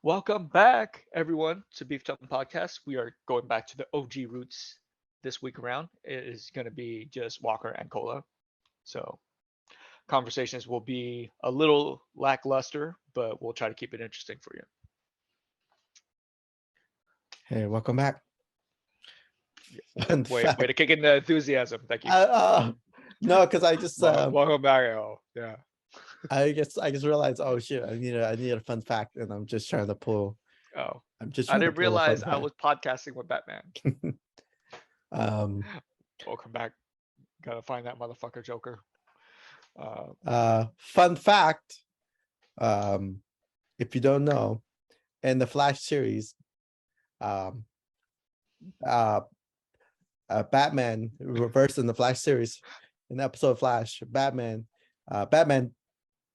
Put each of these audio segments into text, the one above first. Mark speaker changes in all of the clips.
Speaker 1: Welcome back, everyone, to Beef Jumping Podcast. We are going back to the OG roots this week around. It is going to be just Walker and Cola. So conversations will be a little lackluster, but we'll try to keep it interesting for you.
Speaker 2: Hey, welcome back.
Speaker 1: Way to kick in the enthusiasm. Thank you.
Speaker 2: No, because I just
Speaker 1: Welcome back. Oh, yeah.
Speaker 2: I just realized, oh shit, I need a fun fact, and I'm just trying to pull.
Speaker 1: Oh,
Speaker 2: I'm just
Speaker 1: I
Speaker 2: trying to
Speaker 1: didn't
Speaker 2: pull a fun
Speaker 1: realize I was podcasting with Batman.
Speaker 2: fact.
Speaker 1: Welcome back. Gotta find that motherfucker Joker.
Speaker 2: Fun fact. If you don't know, in the Flash series, um, Batman reversed in the Flash series, in the episode of Flash, Batman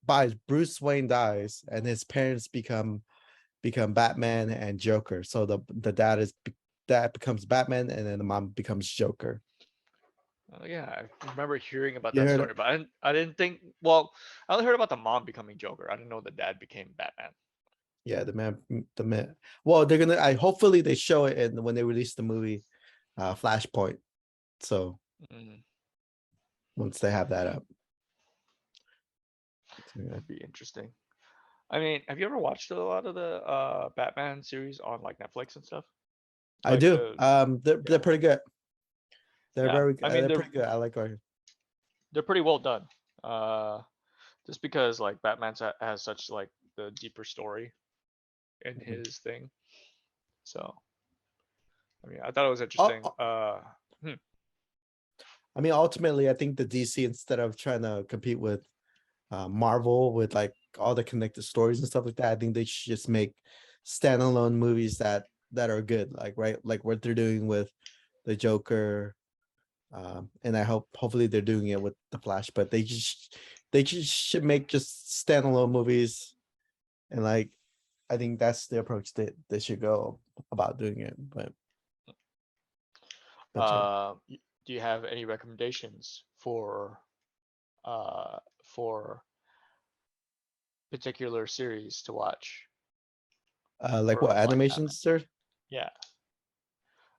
Speaker 2: buys Bruce Wayne dies, and his parents become Batman and Joker. So the dad becomes Batman, and then the mom becomes Joker.
Speaker 1: Oh yeah, I remember hearing about
Speaker 2: You
Speaker 1: that
Speaker 2: heard
Speaker 1: story,
Speaker 2: it?
Speaker 1: but I didn't think. Well, I only heard about the mom becoming Joker. I didn't know the dad became Batman.
Speaker 2: Yeah, the man. Well, they're gonna. Hopefully they show it in when they release the movie, Flashpoint. So
Speaker 1: Mm,
Speaker 2: once they have that up,
Speaker 1: that'd be interesting. I mean, have you ever watched a lot of the Batman series on like Netflix and stuff?
Speaker 2: I
Speaker 1: Like
Speaker 2: do.
Speaker 1: the
Speaker 2: They're
Speaker 1: Yeah,
Speaker 2: pretty good. They're
Speaker 1: yeah.
Speaker 2: very.
Speaker 1: I mean,
Speaker 2: They're pretty good. I like going.
Speaker 1: they're pretty well done. Uh, just because like has such like the deeper story in his thing. So I mean, I thought it was interesting.
Speaker 2: Oh,
Speaker 1: Hmm.
Speaker 2: I mean, ultimately, I think the DC, instead of trying to compete with Marvel with like all the connected stories and stuff like that, I think they should just make standalone movies that are good, like what they're doing with the Joker. And I hopefully they're doing it with the Flash, but they just should make just standalone movies, and like I think that's the approach that they should go about doing it. But yeah.
Speaker 1: Do you have any recommendations uh for particular series to watch
Speaker 2: Like what
Speaker 1: for like Batman?
Speaker 2: animations, sir?
Speaker 1: Yeah.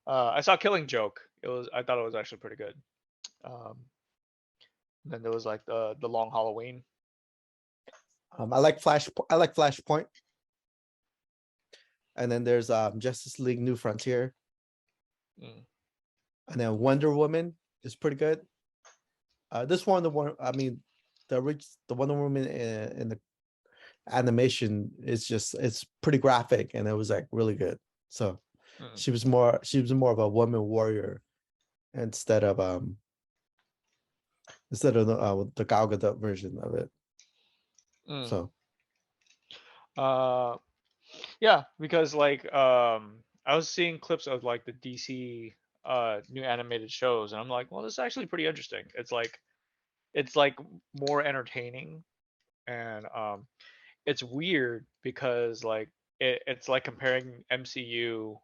Speaker 1: I saw Killing Joke. I thought it was actually pretty good. Um, then there was like the Long Halloween.
Speaker 2: I like Flashpoint, and then there's Justice League New Frontier,
Speaker 1: Mm.
Speaker 2: and then Wonder Woman is pretty good. This one, I mean, the Wonder Woman in the animation is it's pretty graphic, and it was like really good. So
Speaker 1: Mm.
Speaker 2: she was more of a woman warrior instead of the Gal Gadot version of it.
Speaker 1: Mm.
Speaker 2: So
Speaker 1: Uh, yeah, because like I was seeing clips of like the DC new animated shows, and I'm like, well, this is actually pretty interesting. It's like more entertaining, and it's weird because like it's like comparing MCU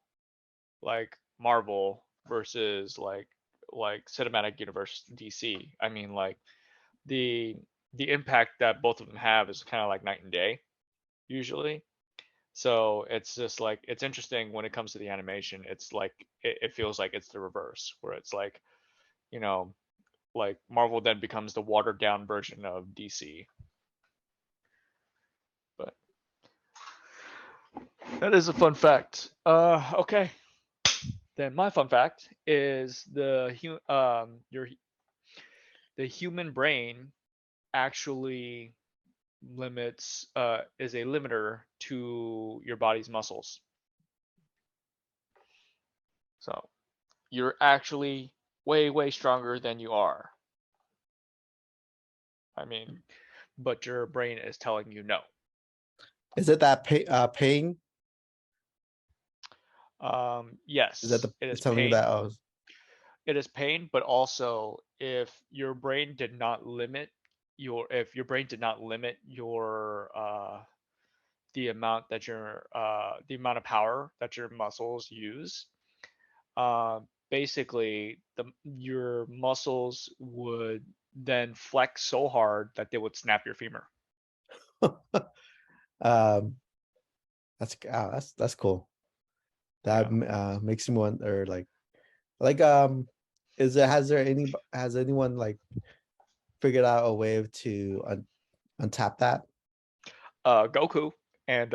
Speaker 1: like Marvel versus like cinematic universe DC. I mean like the the impact that both of them have is kind of like night and day usually. So it's just like it's interesting when it comes to the animation. It's like it feels like it's the reverse, where it's like, you know, like Marvel then becomes the watered down version of DC. But that is a fun fact. Okay. Then my fun fact is the human brain actually limits is a limiter to your body's muscles. So you're actually way stronger than you are. I mean, but your brain is telling you no.
Speaker 2: is it that pain? Is that
Speaker 1: Yes,
Speaker 2: the
Speaker 1: it is
Speaker 2: it's telling you that?
Speaker 1: pain.
Speaker 2: Oh,
Speaker 1: It is pain, but also if your brain did not limit if your brain did not limit your the amount of power that your muscles use, basically your muscles would then flex so hard that they would snap your femur.
Speaker 2: Um, that's cool. That
Speaker 1: Yeah.
Speaker 2: makes me wonder, like has anyone like figured out a way to untap that?
Speaker 1: Goku and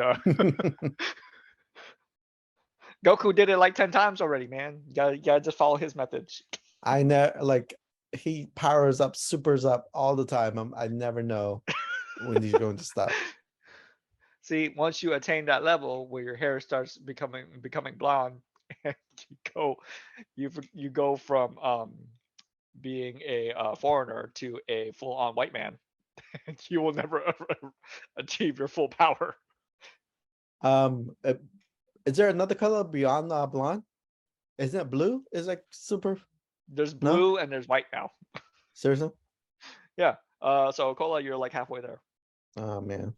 Speaker 1: Goku did it like 10 times already, man. You gotta just follow his methods.
Speaker 2: I know, like he powers up, supers up all the time. I never know when he's going to stop.
Speaker 1: See, once you attain that level where your hair starts becoming blonde, and you go from being a foreigner to a full-on white man, and you will never achieve your full power.
Speaker 2: Uh, is there another color beyond blonde? Isn't it blue? Is like super?
Speaker 1: There's
Speaker 2: No,
Speaker 1: blue and there's white now.
Speaker 2: seriously?
Speaker 1: Yeah. So Cola, you're like halfway there.
Speaker 2: Oh man,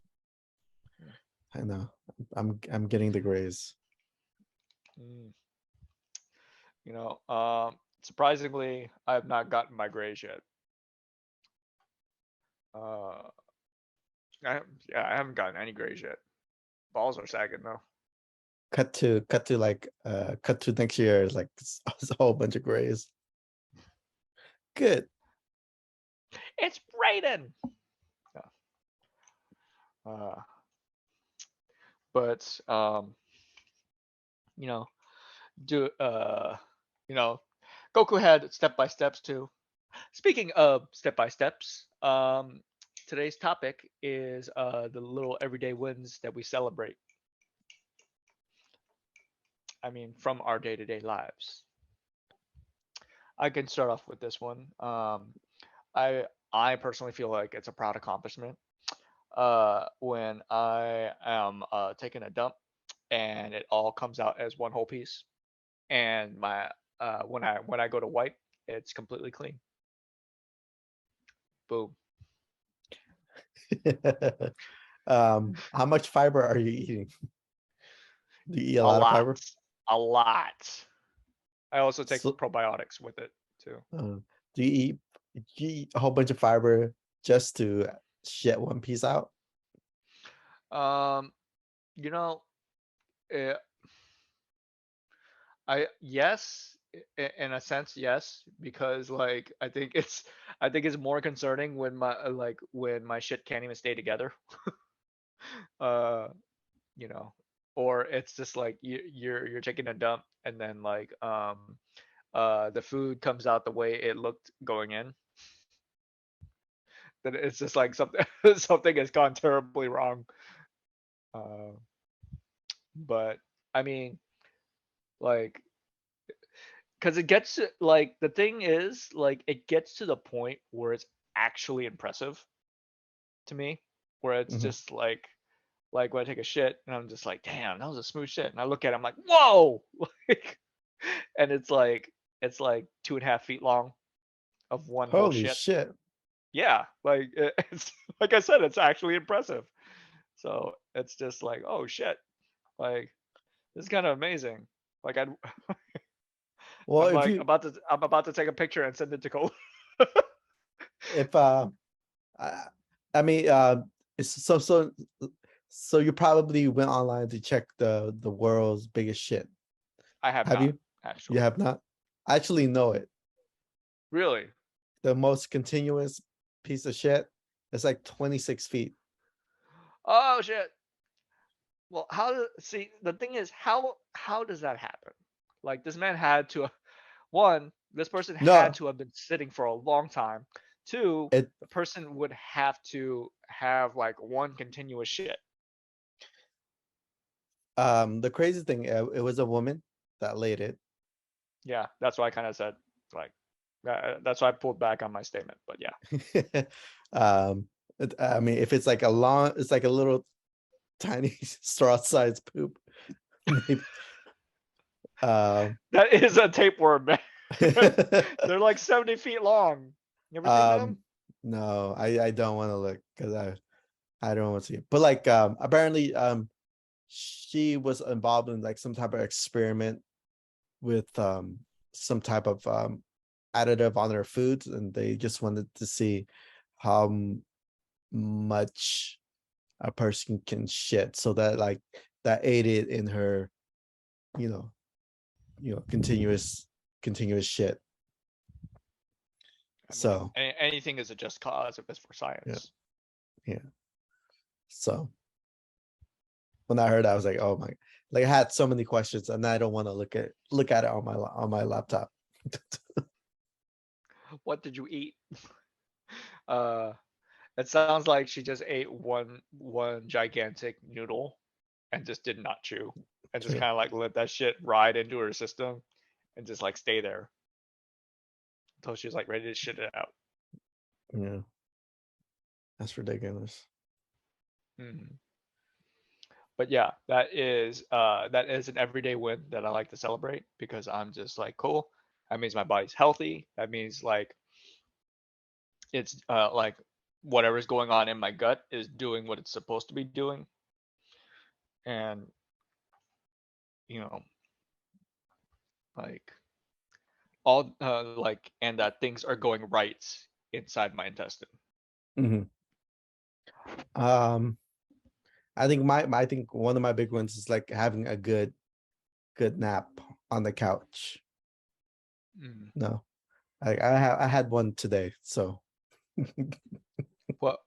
Speaker 2: I know. I'm getting the grays.
Speaker 1: Mm. You know, surprisingly, I have not gotten my grays yet. Uh, yeah, I haven't gotten any grays yet. Balls are sagging though.
Speaker 2: Cut to next year is like a whole bunch of grays. Good.
Speaker 1: It's Raiden. Yeah. But you know, do Goku had step by steps too. Speaking of step by steps, today's topic is the little everyday wins that we celebrate. I mean, from our day-to-day lives. I can start off with this one. I personally feel like it's a proud accomplishment when I am taking a dump and it all comes out as one whole piece, and my when I go to wipe, it's completely clean. Boom.
Speaker 2: How much fiber are you eating? Do you eat a
Speaker 1: A
Speaker 2: lot of
Speaker 1: lot.
Speaker 2: fiber?
Speaker 1: A lot. I also take
Speaker 2: So,
Speaker 1: probiotics with it too.
Speaker 2: do you eat a whole bunch of fiber just to shit one piece out?
Speaker 1: Um, you know, uh, I yes, in a sense, yes, because like I think it's more concerning when when my shit can't even stay together. Uh, you know, or it's just like you're taking a dump and then the food comes out the way it looked going in. Then it's just like something something has gone terribly wrong. Uh, but I mean, like, because it gets to, like the thing is like it gets to the point where it's actually impressive to me, where it's
Speaker 2: Mhm.
Speaker 1: just like when I take a shit and I'm just like, damn, that was a smooth shit, and I look at it, I'm like, whoa, like, and it's like 2.5 feet long of one whole
Speaker 2: Holy
Speaker 1: shit.
Speaker 2: shit.
Speaker 1: Yeah, like it's like I said, it's actually impressive. So it's just like, oh shit, like this is kind of amazing. Like
Speaker 2: Well, if you
Speaker 1: I'm about to take a picture and send it to Cole.
Speaker 2: if I, I mean it's so you probably went online to check the world's biggest shit.
Speaker 1: I have
Speaker 2: Have
Speaker 1: not
Speaker 2: you? You
Speaker 1: actually.
Speaker 2: have not? I actually know it.
Speaker 1: Really?
Speaker 2: The most continuous piece of shit is like 26 feet.
Speaker 1: Oh shit. Well, see the thing is how does that happen? Like this man had to one, this person had
Speaker 2: No,
Speaker 1: to have been sitting for a long time. Two,
Speaker 2: it
Speaker 1: the person would have to have like one continuous shit.
Speaker 2: the crazy thing, it was a woman that laid it.
Speaker 1: Yeah, that's why I kind of said like that's why I pulled back on my statement. But yeah,
Speaker 2: um I mean, if it's like a long, it's like a little tiny straw sized poop. Maybe. Um,
Speaker 1: that is a tapeworm, man. They're like 70 feet long. You ever seen them?
Speaker 2: um, no, I don't want to look because I don't want to see it. But like apparently she was involved in like some type of experiment with some type of additive on their foods, and they just wanted to see how much a person can shit, so that like that aided in her, you know, continuous shit.
Speaker 1: I mean,
Speaker 2: So
Speaker 1: anything is a just cause if it's for
Speaker 2: yeah,
Speaker 1: science.
Speaker 2: yeah. So when I heard that, I was like, oh my, like I had so many questions, and I don't want to look at it on my laptop.
Speaker 1: What did you eat? Uh, it sounds like she just ate one gigantic noodle and just did not chew and just
Speaker 2: True.
Speaker 1: kind of like let that shit ride into her system and just like stay there until she's like ready to shit it out.
Speaker 2: Yeah, that's ridiculous.
Speaker 1: Mhm. But yeah, that is an everyday win that I like to celebrate because I'm just like cool. That means my body's healthy. That means it's like whatever's going on in my gut is doing what it's supposed to be doing, and you know, like all like and that things are going right inside my intestine.
Speaker 2: Mhm. Um, I think I think one of my big ones is like having a good nap on the couch.
Speaker 1: Mm.
Speaker 2: No, I had one today, so
Speaker 1: But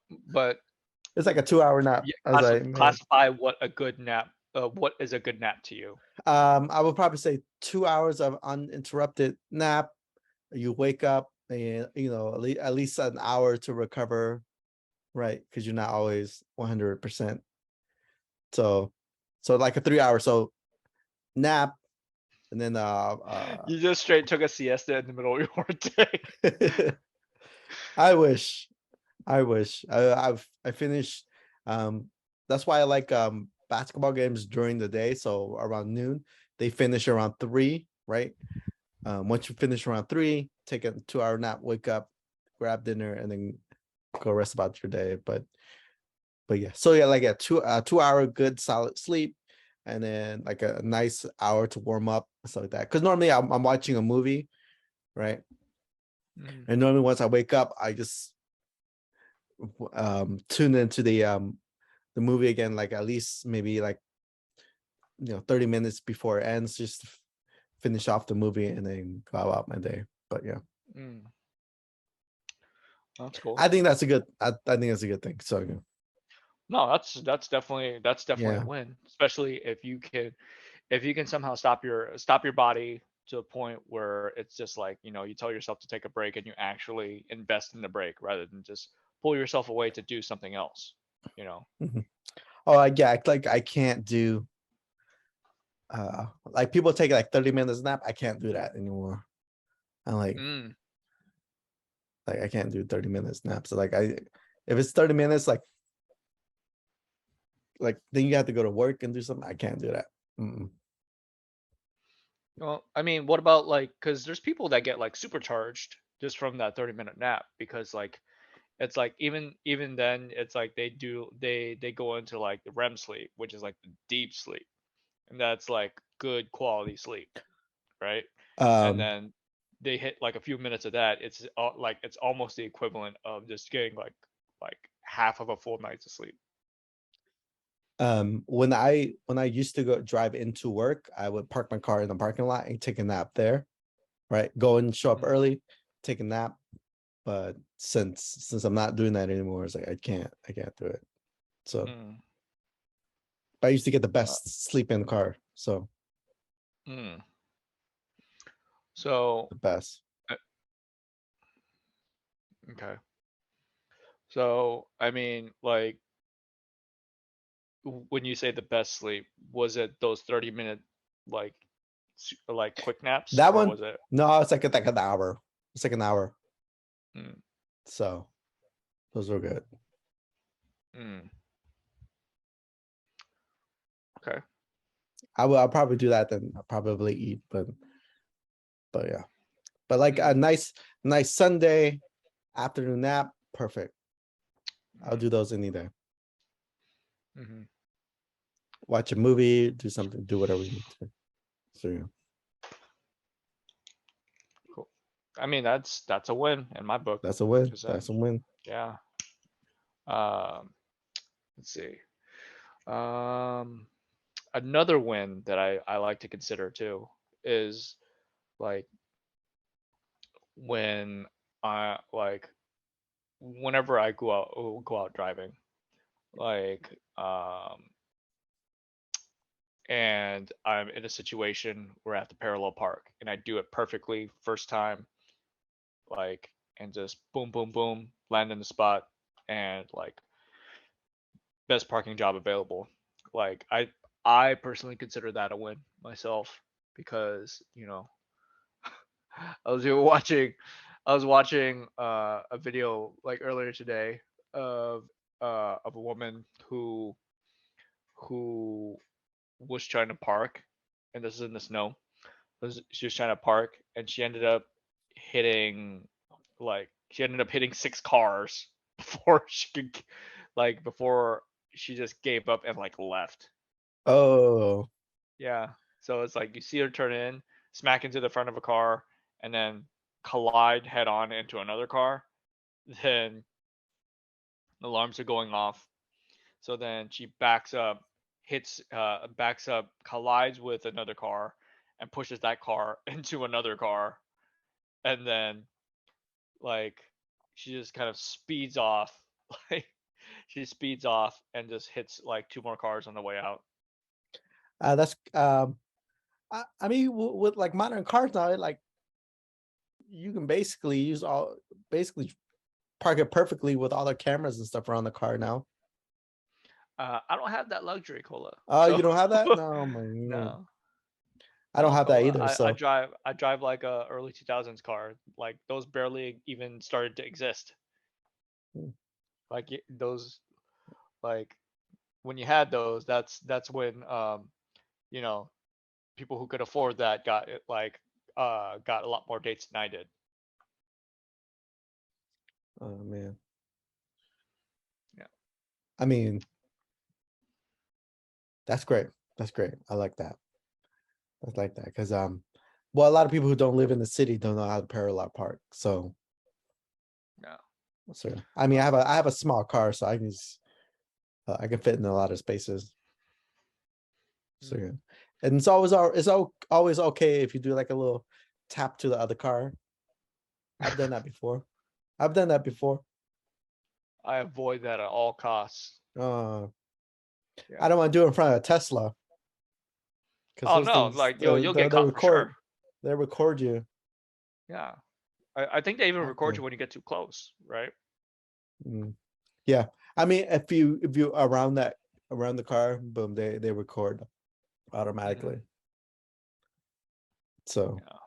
Speaker 2: it's like a 2 hour nap.
Speaker 1: yeah,
Speaker 2: I was like, man,
Speaker 1: classify what a good nap. What is a good nap to you?
Speaker 2: I would probably say 2 hours of uninterrupted nap. You wake up and at least an hour to recover, right? Because you're not always 100%. So, like a 3 hour so nap, and then
Speaker 1: You just straight took a siesta in the middle of your day.
Speaker 2: I wish. I finished. That's why I like basketball games during the day. So around noon, they finish around 3, right? Once you finish around 3, take a 2 hour nap, wake up, grab dinner, and then go rest about your day. But yeah, so yeah, like a 2 hour good solid sleep, and then like a nice hour to warm up, stuff like that. Because normally I'm watching a movie, right?
Speaker 1: Mm.
Speaker 2: And normally once I wake up, I just tune into the movie again, like at least maybe like 30 minutes before it ends, just to finish off the movie and then go about my day. But yeah,
Speaker 1: Mm. That's cool.
Speaker 2: I think that's a good. I think that's a good thing. So yeah.
Speaker 1: No, that's definitely a
Speaker 2: Yeah.
Speaker 1: win, especially if you can somehow stop your body to a point where it's just like, you tell yourself to take a break and you actually invest in the break rather than just pull yourself away to do something else, you know.
Speaker 2: Mhm. Oh, yeah, like I can't do like people take like 30 minutes nap. I can't do that anymore. I'm
Speaker 1: Mm.
Speaker 2: like I can't do 30 minutes naps. So like if it's 30 minutes, like then you have to go to work and do something. I can't do that. Mm-mm.
Speaker 1: Well, I mean, what about like, because there's people that get like supercharged just from that 30-minute nap because like it's like even then it's like they go into like the REM sleep, which is like the deep sleep, and that's like good quality sleep, right? And
Speaker 2: Um,
Speaker 1: then they hit like a few minutes of that, like it's almost the equivalent of just getting like half of a full night's of sleep.
Speaker 2: when I used to go drive into work, I would park my car in the parking lot and take a nap there, right? Go and show up
Speaker 1: Mm,
Speaker 2: early, take a nap. But since I'm not doing that anymore, it's like I can't do it. So
Speaker 1: mm,
Speaker 2: but I used to get the
Speaker 1: uh,
Speaker 2: best sleep in the car. So
Speaker 1: mm. So
Speaker 2: the best.
Speaker 1: uh, okay. So I mean, like when you say the best sleep, was it those 30-minute like like quick naps,
Speaker 2: That
Speaker 1: or
Speaker 2: one,
Speaker 1: was it?
Speaker 2: no, it's like an hour. It's like an hour.
Speaker 1: Mm,
Speaker 2: So those are good.
Speaker 1: mm, okay.
Speaker 2: I'll probably do that, then I'll probably eat, but yeah. But like a
Speaker 1: Mm,
Speaker 2: nice Sunday afternoon nap, perfect. I'll
Speaker 1: mm,
Speaker 2: do those any day.
Speaker 1: mm-hmm.
Speaker 2: Watch a movie, do something, do whatever you need to. So yeah.
Speaker 1: Cool. I mean, that's a win in my book.
Speaker 2: That's a win.
Speaker 1: 'Cause,
Speaker 2: That's a win.
Speaker 1: yeah. Um, let's see. Um, Another win that I like to consider too is like when I like whenever I go out driving, like and I'm in a situation where I have to parallel park and I do it perfectly first time, like, and just boom, boom, boom, land in the spot, and like best parking job available. Like I personally consider that a win myself because I was even watching I was watching a video like earlier today of a woman who was trying to park, and this is in the snow. She was trying to park and she ended up hitting six cars before she could before she just gave up and like left.
Speaker 2: Oh,
Speaker 1: Yeah. So it's like you see her turn in, smack into the front of a car, and then collide head on into another car. Then alarms are going off. So then she backs up, collides with another car, and pushes that car into another car, and then like she just kind of speeds off, like she speeds off and just hits like two more cars on the way out.
Speaker 2: that's I mean, with like modern cars now, like you can basically use all basically park it perfectly with all the cameras and stuff around the car now.
Speaker 1: I don't have that luxury, Cola.
Speaker 2: Oh,
Speaker 1: So
Speaker 2: you don't have that? No, my God.
Speaker 1: no,
Speaker 2: I don't
Speaker 1: no,
Speaker 2: have that
Speaker 1: Cola.
Speaker 2: either. So
Speaker 1: I drive like a early 2000s car. Like those barely even started to exist.
Speaker 2: mm,
Speaker 1: Like those, like when you had those, that's when you know, people who could afford that got it got a lot more dates than I did.
Speaker 2: oh man.
Speaker 1: Yeah.
Speaker 2: I mean, that's great. That's great. I like that. I like that because well, a lot of people who don't live in the city don't know how to parallel park.
Speaker 1: Yeah.
Speaker 2: So I mean,
Speaker 1: Uh,
Speaker 2: I have a small car, so I can fit in a lot of spaces. So
Speaker 1: mm.
Speaker 2: yeah, and always okay if you do like a little tap to the other car. I've done that before. I've done that before.
Speaker 1: I avoid that at all costs.
Speaker 2: Uh, I
Speaker 1: Yeah.
Speaker 2: don't want to do it in front of a Tesla because
Speaker 1: Oh
Speaker 2: those
Speaker 1: no,
Speaker 2: things
Speaker 1: like you'll get caught for sure.
Speaker 2: they record you.
Speaker 1: Yeah. I think they even record you
Speaker 2: Often.
Speaker 1: when you get too close, right?
Speaker 2: Mm. Yeah, I mean, if you around the car, boom, they record
Speaker 1: Hmm.
Speaker 2: automatically. So
Speaker 1: Yeah.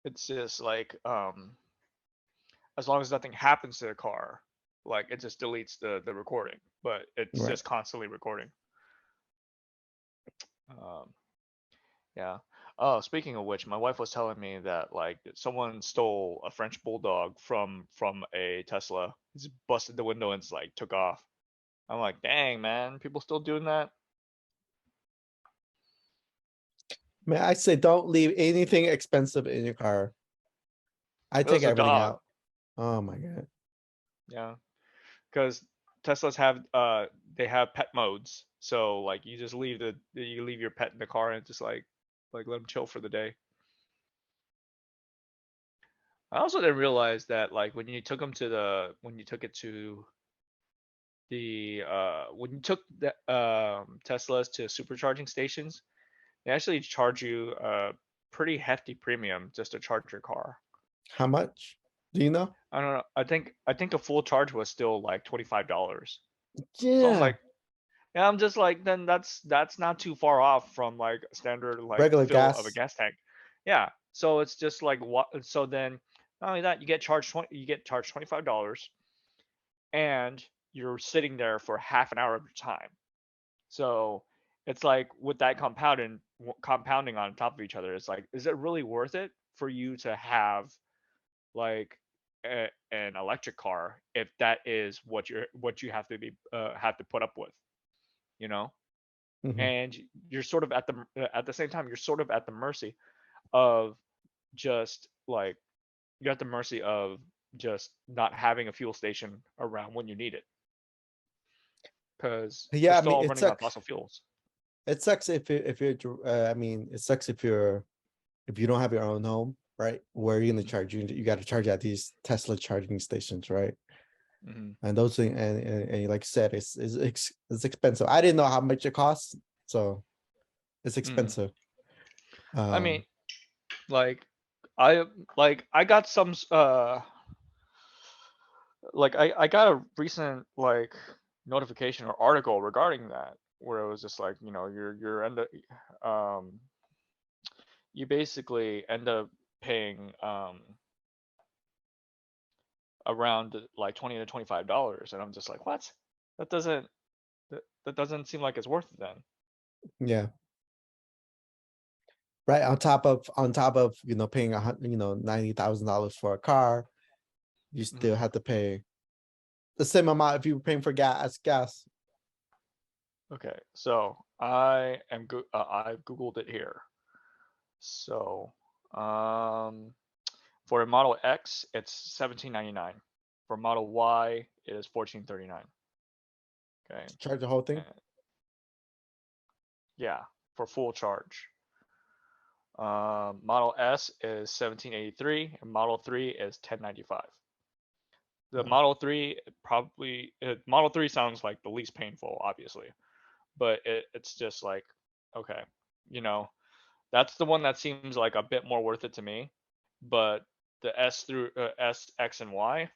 Speaker 1: It's just like as long as nothing happens to the car, like it just deletes the recording, but it's
Speaker 2: right.
Speaker 1: just constantly recording. Um, yeah. Oh, speaking of which, my wife was telling me that like someone stole a French bulldog from a Tesla. Just busted the window and just, like took off. I'm like, dang man, people still doing that?
Speaker 2: Man, I say don't leave anything expensive in your car. I
Speaker 1: It
Speaker 2: take
Speaker 1: was a
Speaker 2: everything
Speaker 1: dog.
Speaker 2: out. Oh my God.
Speaker 1: Yeah, because Teslas have they have pet modes. So like you just you leave your pet in the car and just like let them chill for the day. I also didn't realize that like when you took it to the when you took the Teslas to supercharging stations, they actually charge you a pretty hefty premium just to charge your car.
Speaker 2: How much? Do you know?
Speaker 1: I don't know. I think a full charge was still like $25. So I was
Speaker 2: Yeah.
Speaker 1: like, yeah, I'm just like, then that's not too far off from like a standard like
Speaker 2: Regular
Speaker 1: fill of a
Speaker 2: gas.
Speaker 1: gas tank. Yeah. So it's just like what so then not only that, you get charged $25 and you're sitting there for half an hour of your time. So it's like with that compounding on top of each other, it's like, is it really worth it for you to have like an electric car if that is what you have to put up with, you know?
Speaker 2: Mhm.
Speaker 1: And you're sort of at the same time you're sort of at the mercy of just like you're at the mercy of just not having a fuel station around when you need it because we're
Speaker 2: Yeah, I
Speaker 1: still
Speaker 2: mean,
Speaker 1: all
Speaker 2: it
Speaker 1: running on
Speaker 2: sucks.
Speaker 1: fossil fuels.
Speaker 2: It sucks if you're, I mean, it sucks if you don't have your own home, right? Where are you gonna charge? You got to charge at these Tesla charging stations, right?
Speaker 1: Hmm.
Speaker 2: And those things, and like I said, it's expensive. I didn't know how much it costs, so it's
Speaker 1: Hmm.
Speaker 2: expensive.
Speaker 1: I mean,
Speaker 2: Um,
Speaker 1: like I I got some like I got a recent like notification or article regarding that where it was just like, you know, you're end up you basically end up paying around like 20 to $25, and I'm just like, what? That doesn't that doesn't seem like it's worth it then.
Speaker 2: yeah, right. On top of paying $90,000 for a car, you still
Speaker 1: Mhm.
Speaker 2: have to pay the same amount if you were paying for gas.
Speaker 1: Okay, so I've Googled it here. So for a Model X, it's 1799. For Model Y, it is 1439. Okay,
Speaker 2: To charge the whole thing.
Speaker 1: and yeah, for full charge. Model S is 1783, and Model 3 is 1095. The
Speaker 2: Oh,
Speaker 1: Model 3 Model 3 sounds like the least painful, obviously, but it's just like, okay, you know, that's the one that seems like a bit more worth it to me. But the S through S, X, and Y,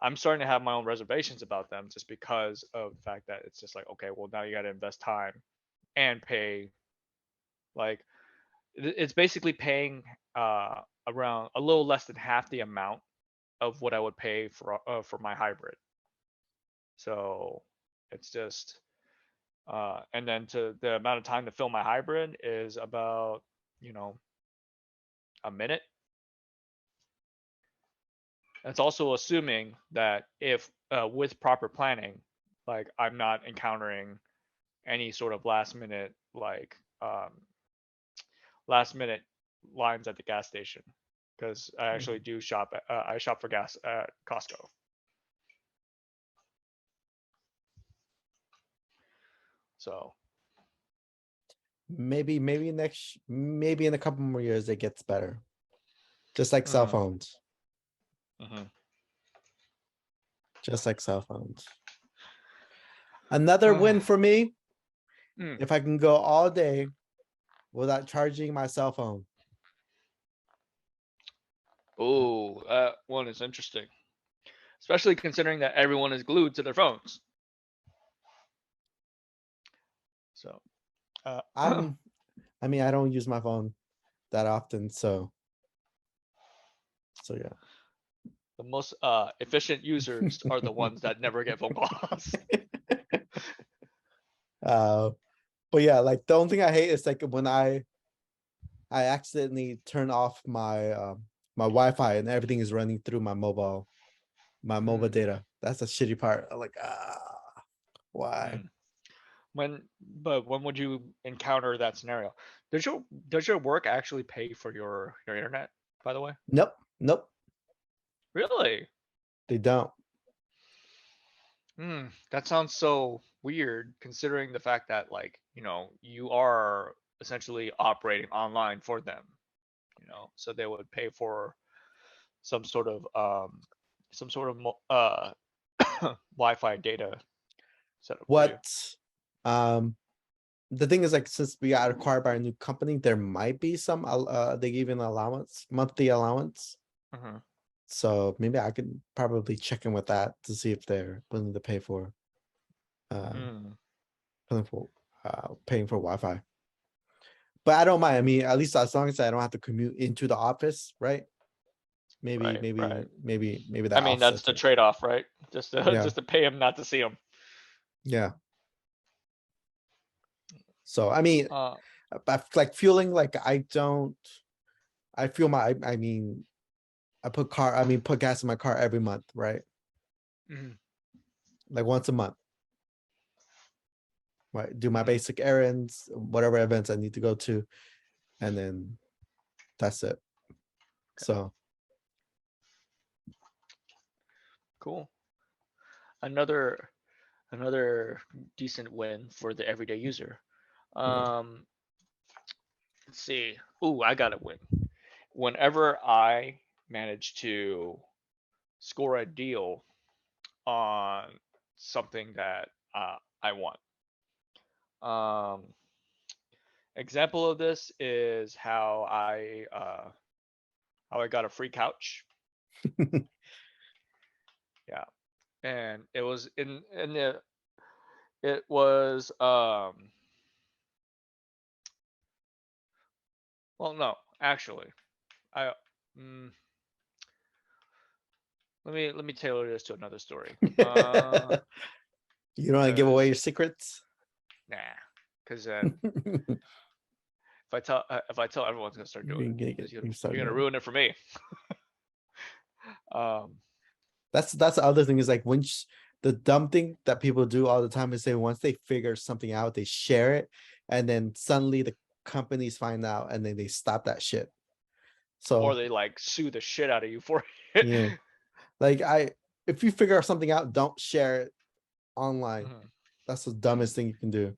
Speaker 1: I'm starting to have my own reservations about them just because of the fact that it's just like, okay, well now you got to invest time and pay. Like it's basically paying around a little less than half the amount of what I would pay for my hybrid. So it's just and then to the amount of time to fill my hybrid is about, you know, a minute. It's also assuming that if with proper planning, like I'm not encountering any sort of last minute lines at the gas station because I actually
Speaker 2: mhm.
Speaker 1: do shop I shop for gas at Costco. So
Speaker 2: Maybe in a couple more years it gets better. Just like cell
Speaker 1: hmm,
Speaker 2: phones.
Speaker 1: hmm.
Speaker 2: Just like cell phones. Another win for me
Speaker 1: Mm.
Speaker 2: if I can go all day without charging my cell phone.
Speaker 1: Oh, that one is interesting, especially considering that everyone is glued to their phones. So, uh,
Speaker 2: I mean, I don't use my phone that often, so yeah.
Speaker 1: the most efficient users are the ones that never get phone calls.
Speaker 2: Uh, but yeah, like the only thing I hate is like when I accidentally turn off my Wi-Fi and everything is running through my mobile
Speaker 1: Mm,
Speaker 2: data. That's the shitty part. I'm like, why?
Speaker 1: mm. But when would you encounter that scenario? Does your work actually pay for your internet, by the way?
Speaker 2: Nope, nope,
Speaker 1: Really?
Speaker 2: they don't.
Speaker 1: That sounds so weird considering the fact that like, you know, you are essentially operating online for them, you know, so they would pay for some sort of Wi-Fi data setup for you.
Speaker 2: What? Um, the thing is like since we got acquired by a new company, there might be some they give an allowance, monthly allowance.
Speaker 1: Hmm.
Speaker 2: So maybe I could probably check in with that to see if they're willing to uh
Speaker 1: Mm,
Speaker 2: paying for paying for Wi-Fi. But I don't mind. I mean, at least as long as I don't have to commute into the office, right? Maybe,
Speaker 1: right, right.
Speaker 2: maybe, maybe, maybe
Speaker 1: I
Speaker 2: that
Speaker 1: mean, that's
Speaker 2: offsets
Speaker 1: the
Speaker 2: it.
Speaker 1: trade-off, right? Just to
Speaker 2: Yeah,
Speaker 1: just to pay him not to see him.
Speaker 2: yeah. So I mean,
Speaker 1: Uh,
Speaker 2: like feeling like I don't. I feel I mean, put gas in my car every month, right?
Speaker 1: mhm,
Speaker 2: Like once a month, right? Do my
Speaker 1: mhm.
Speaker 2: basic errands, whatever events I need to go to, and then that's it. So
Speaker 1: Cool. Another another decent win for the everyday user.
Speaker 2: yeah.
Speaker 1: Um, let's see. Ooh, I got a win. Whenever I manage to score a deal on something that I want. Um, Example of this is how I got a free couch. Yeah, and it was in the it was well, no, actually I mm, let me tailor this to another story.
Speaker 2: You don't want to give away
Speaker 1: Because
Speaker 2: your secrets.
Speaker 1: nah, because then if I tell everyone's gonna start doing
Speaker 2: You
Speaker 1: it,
Speaker 2: can get
Speaker 1: because
Speaker 2: you start
Speaker 1: you're gonna
Speaker 2: doing it.
Speaker 1: ruin it for me. Um,
Speaker 2: That's the other thing is like the dumb thing that people do all the time is they once they figure something out, they share it, and then suddenly the companies find out and then they stop that shit.
Speaker 1: or
Speaker 2: So
Speaker 1: they like sue the shit out of you for it.
Speaker 2: yeah, like if you figure something out, don't share it online.
Speaker 1: Mhm,
Speaker 2: That's the dumbest thing you can do.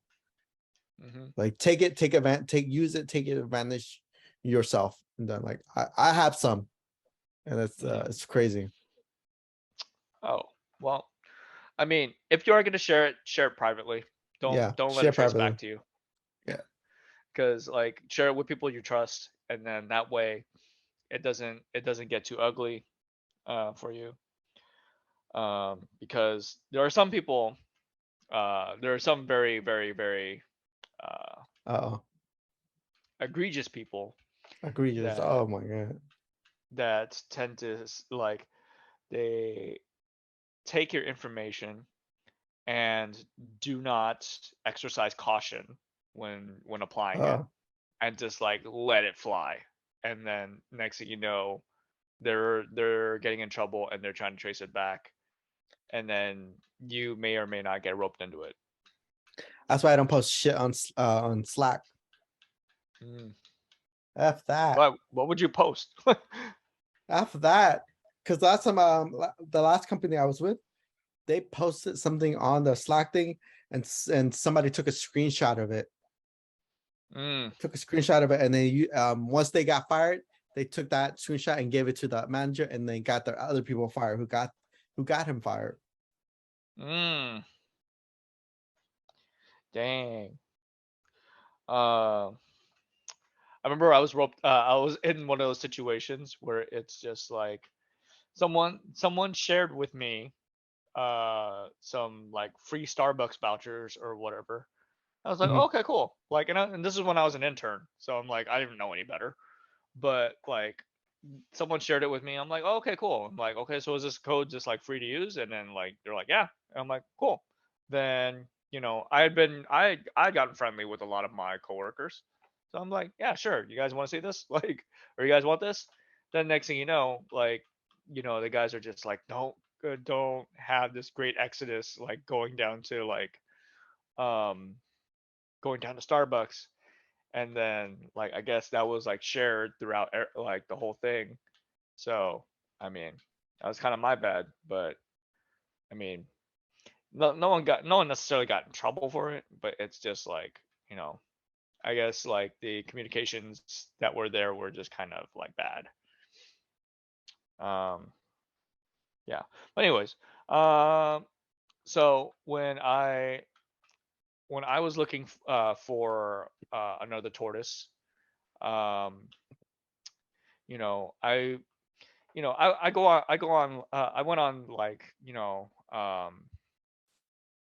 Speaker 1: mhm.
Speaker 2: Like take advantage, use it, take advantage yourself. And then like I have some, and
Speaker 1: Mhm.
Speaker 2: it's crazy.
Speaker 1: Oh, well, I mean, if you are gonna share it privately. Don't
Speaker 2: Yeah,
Speaker 1: don't let
Speaker 2: share
Speaker 1: it trace
Speaker 2: privately.
Speaker 1: back to you.
Speaker 2: Yeah.
Speaker 1: Yeah, because like share it with people you trust, and then that way it doesn't get too ugly for you. Because there are some people, there are some very very very uh,
Speaker 2: Oh,
Speaker 1: egregious people
Speaker 2: egregious.
Speaker 1: that
Speaker 2: Oh my god.
Speaker 1: tend to like they take your information and do not exercise caution when applying it,
Speaker 2: Oh,
Speaker 1: and just like let it fly, and then next thing you know they're getting in trouble and they're trying to trace it back, and then you may or may not get roped into it.
Speaker 2: that's why I don't post shit on Slack.
Speaker 1: Mm.
Speaker 2: F that.
Speaker 1: What would you post?
Speaker 2: F that. Because last time, the last company I was with, they posted something on the Slack thing, and somebody took a screenshot of it.
Speaker 1: Mm,
Speaker 2: Took a screenshot of it, and then once they got fired, they took that screenshot and gave it to the manager, and then got the other people fired who got him fired.
Speaker 1: mm, dang. uh I remember I was in one of those situations where it's just like someone shared with me some like free Starbucks vouchers or whatever. I was like,
Speaker 2: Mhm.
Speaker 1: okay, cool. Like, and this is when I was an intern, so I'm like, I didn't know any better. But like, someone shared it with me. I'm like, oh, okay, cool. I'm like, okay, so is this code just like free to use? And then like they're like, yeah. And I'm like, cool. Then I had gotten friendly with a lot of my coworkers, so I'm like, yeah, sure. You guys want to see this? Like, or you guys want this? Then next thing you know, like, the guys are just like, don't have this great exodus, like um going down to Starbucks, and then like I guess that was like shared throughout like the whole thing. So I mean, that was kind of my bad, but I mean, no one necessarily got in trouble for it, but it's just like, I guess like the communications that were there were just kind of like bad. Um, yeah. But anyways, so when I was looking for another tortoise, um, I I went on like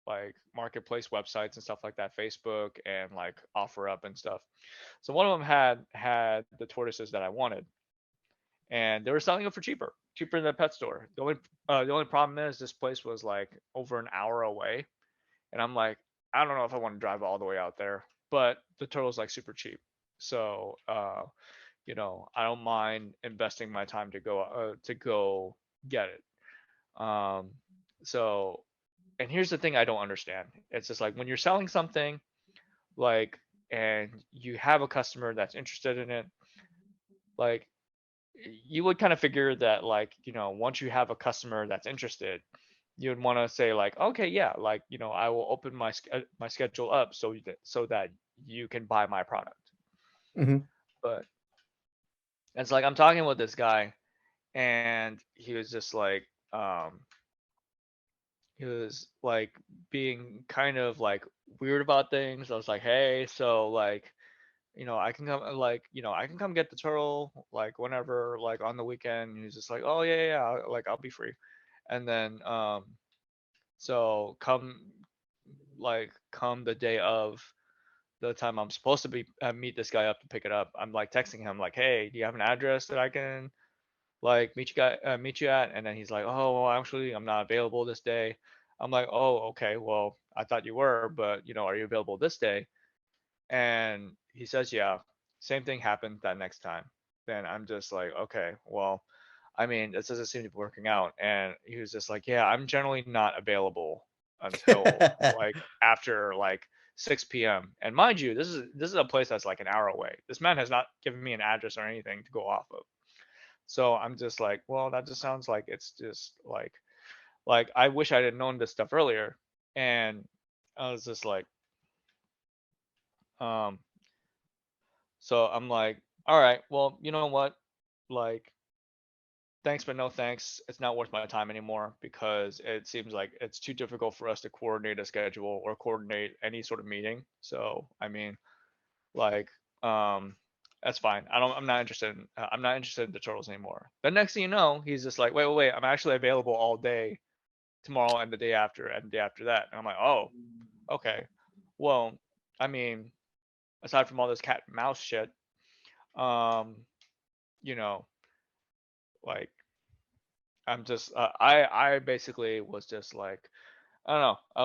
Speaker 1: like marketplace websites and stuff like that, Facebook and like OfferUp and stuff. So one of them had the tortoises that I wanted, and they were selling them for cheaper than the pet store. The only problem is this place was like over an hour away, and I'm like, I don't know if I want to drive all the way out there, but the turtle's like super cheap. So I don't mind investing my time to go get it. Um, so, and here's the thing I don't understand. It's just like when you're selling something, like, and you have a customer that's interested in it, like, you would kind of figure that like, once you have a customer that's interested, you would want to say like, okay, yeah, like, I will open my schedule up so that you can buy my product.
Speaker 2: Mhm.
Speaker 1: But it's like I'm talking with this guy, and he was just like, um, he was like being kind of like weird about things. I was like, hey, so like, I can come, like, I can come get the turtle like whenever, like on the weekend. And he's just like, oh yeah, yeah, yeah, like I'll be free. And then so come the day of the time I'm supposed to be meet this guy up to pick it up. I'm like texting him like, hey, do you have an address that I can like meet you at? And then he's like, oh, well, actually I'm not available this day. I'm like, oh, okay, well, I thought you were, but are you available this day? And he says, yeah. Same thing happened that next time. Then I'm just like, okay, well, I mean, this doesn't seem to be working out. And he was just like, yeah, I'm generally not available until like after like 6 p.m. And mind you, this is a place that's like an hour away. This man has not given me an address or anything to go off of. So I'm just like, well, that just sounds like it's just like I wish I had known this stuff earlier. And I was just like, um, so I'm like, all right, well, you know what? Like, thanks, but no thanks. It's not worth my time anymore because it seems like it's too difficult for us to coordinate a schedule or coordinate any sort of meeting. So, I mean, like, that's fine. I'm not interested in the turtles anymore. The next thing you know, he's just like, wait, wait, wait. I'm actually available all day tomorrow and the day after and the day after that. And I'm like, oh, okay. Well, I mean, aside from all this cat and mouse shit, um, you know, like I basically was just like, I don't know. I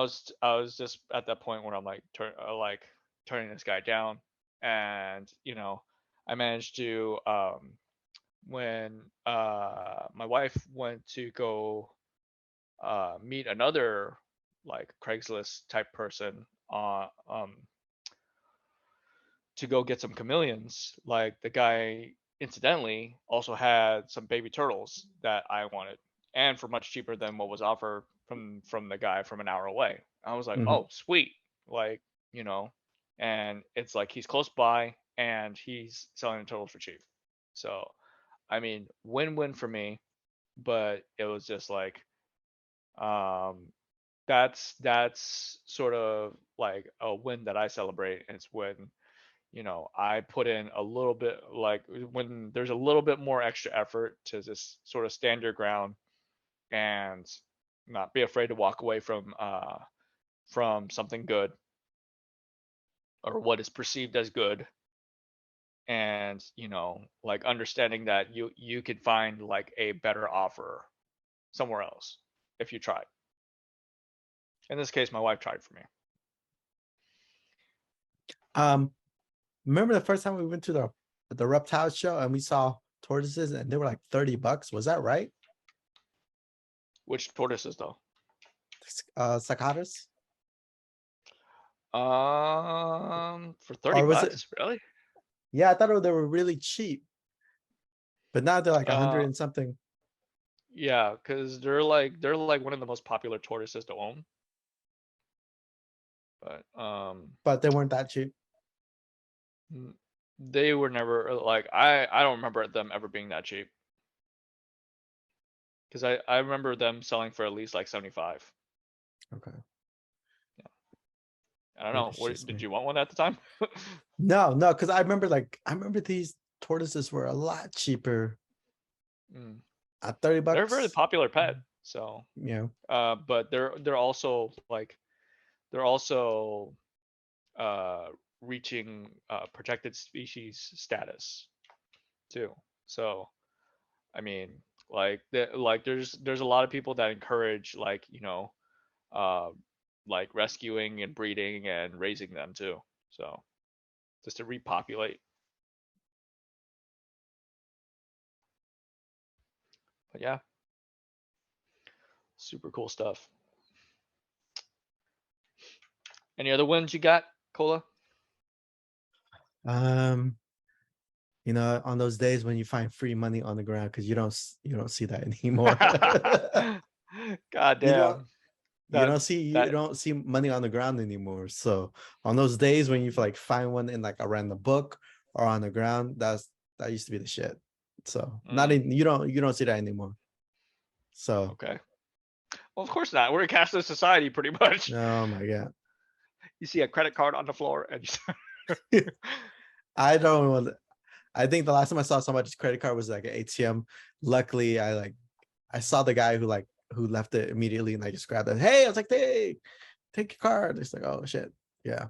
Speaker 1: was just at that point where I'm like turning this guy down. And I managed to when my wife went to go meet another like Craigslist type person to go get some chameleons. Like the guy incidentally also had some baby turtles that I wanted, and for much cheaper than what was offered from the guy from an hour away. I was like,
Speaker 2: Mhm.
Speaker 1: oh sweet, like and it's like he's close by and he's selling the turtles for cheap. So I mean, win-win for me, but it was just like um that's sort of like a win that I celebrate. And it's when I put in a little bit, like when there's a little bit more extra effort to just sort of stand your ground and not be afraid to walk away from something good or what is perceived as good. And like understanding that you could find like a better offer somewhere else if you tried. In this case, my wife tried for me.
Speaker 2: Um, Remember the first time we went to the reptile show and we saw tortoises and they were like $30? Was that right?
Speaker 1: Which tortoises though?
Speaker 2: Cicadas?
Speaker 1: For 30
Speaker 2: Or was it?
Speaker 1: bucks, really?
Speaker 2: Yeah, I thought they were really cheap, but now they're like a hundred
Speaker 1: Uh,
Speaker 2: and something.
Speaker 1: yeah, because they're like one of the most popular tortoises to own. But
Speaker 2: But they weren't that cheap.
Speaker 1: they were never like I don't remember them ever being that cheap because I remember them selling for at least like 75.
Speaker 2: Okay,
Speaker 1: Yeah, I don't
Speaker 2: maybe
Speaker 1: know.
Speaker 2: it's
Speaker 1: What
Speaker 2: just
Speaker 1: did
Speaker 2: me.
Speaker 1: you want one at the time?
Speaker 2: No, no, because I remember these tortoises were a lot cheaper
Speaker 1: Mm.
Speaker 2: at 30
Speaker 1: They're a very
Speaker 2: bucks.
Speaker 1: popular pet. So,
Speaker 2: You know,
Speaker 1: but they're also like they're also uh reaching protected species status too. So I mean, there's a lot of people that encourage uh, like rescuing and breeding and raising them too. So just to repopulate. But yeah, super cool stuff. Any other wins you got, Cola?
Speaker 2: um, You know, on those days when you find free money on the ground, because you don't see that anymore.
Speaker 1: God
Speaker 2: you don't
Speaker 1: damn. That
Speaker 2: you
Speaker 1: that
Speaker 2: don't see money on the ground anymore. So on those days when you like find one in like a random book or on the ground, that used to be the shit. So not
Speaker 1: mm,
Speaker 2: in you don't see that anymore. So
Speaker 1: okay. Well, of course not. We're a cashless society, pretty much.
Speaker 2: oh my god.
Speaker 1: You see a credit card on the floor, and
Speaker 2: I don't want I think the last time I saw somebody's credit card was like an ATM. Luckily, I saw the guy who left it immediately, and I just grabbed it. Hey, I was like, hey, take your card. It's like, oh shit, yeah.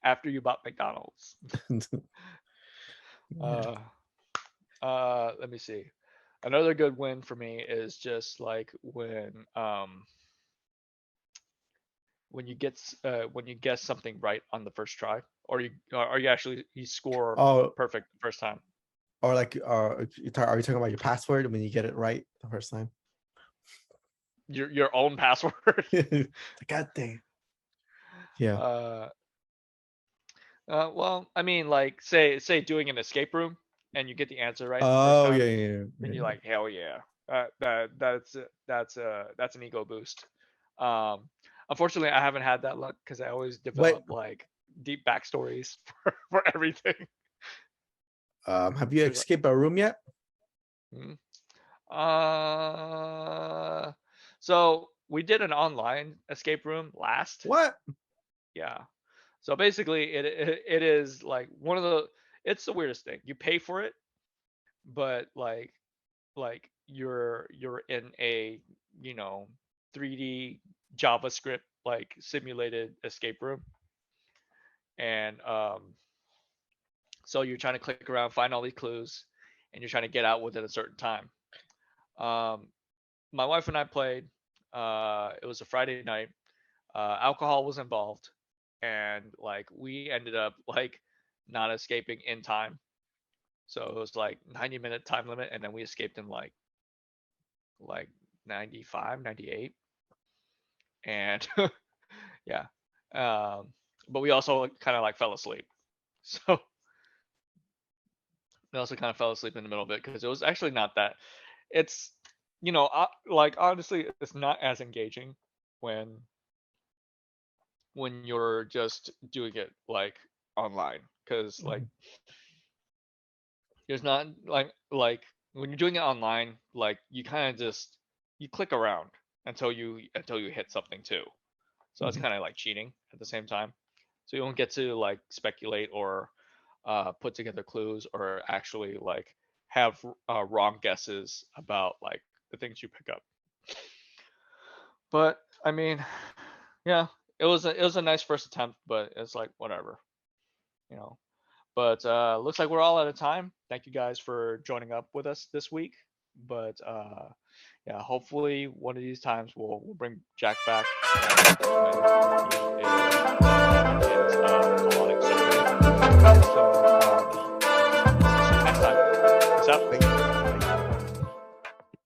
Speaker 1: after you bought McDonald's.
Speaker 2: Yeah.
Speaker 1: Uh, let me see. Another good win for me is just like when you guess something right on the first try, or you actually you score
Speaker 2: Oh,
Speaker 1: perfect the first time.
Speaker 2: or like, are you talking about your password when you get it right the first time?
Speaker 1: Your own password.
Speaker 2: God damn. Yeah.
Speaker 1: uh, well, I mean, like say doing an escape room and you get the answer right the first
Speaker 2: Oh yeah,
Speaker 1: time,
Speaker 2: yeah, yeah,
Speaker 1: and
Speaker 2: yeah.
Speaker 1: you're like, hell yeah, that's an ego boost. Um, Unfortunately, I haven't had that luck because I always
Speaker 2: Wait,
Speaker 1: develop like deep backstories for everything.
Speaker 2: have you
Speaker 1: 'Cause,
Speaker 2: escaped a room yet?
Speaker 1: mm, uh, so we did an online escape room last.
Speaker 2: What?
Speaker 1: Yeah. So basically, it is like one of the it's the weirdest thing. You pay for it, but you're in a, you know, 3D JavaScript like simulated escape room, and so you're trying to click around, find all these clues, and you're trying to get out within a certain time. Um, my wife and I played. It was a Friday night. Alcohol was involved, and like we ended up like not escaping in time. So it was like 90-minute time limit, and then we escaped in like 95, 98, and yeah. But we also kind of like fell asleep. So we also kind of fell asleep in the middle of it because it was actually not that. It's like honestly, it's not as engaging when you're just doing it like online because like
Speaker 2: Mhm.
Speaker 1: there's not like when you're doing it online, like you kind of just you click around until you hit something too. So it's
Speaker 2: Mhm.
Speaker 1: kind of like cheating at the same time. So you don't get to like speculate or put together clues or actually like have wrong guesses about like the things you pick up. But I mean, yeah, it was a nice first attempt, but it's like whatever, you know. But looks like we're all out of time. Thank you guys for joining up with us this week. But yeah, hopefully one of these times we'll bring Jack back when he is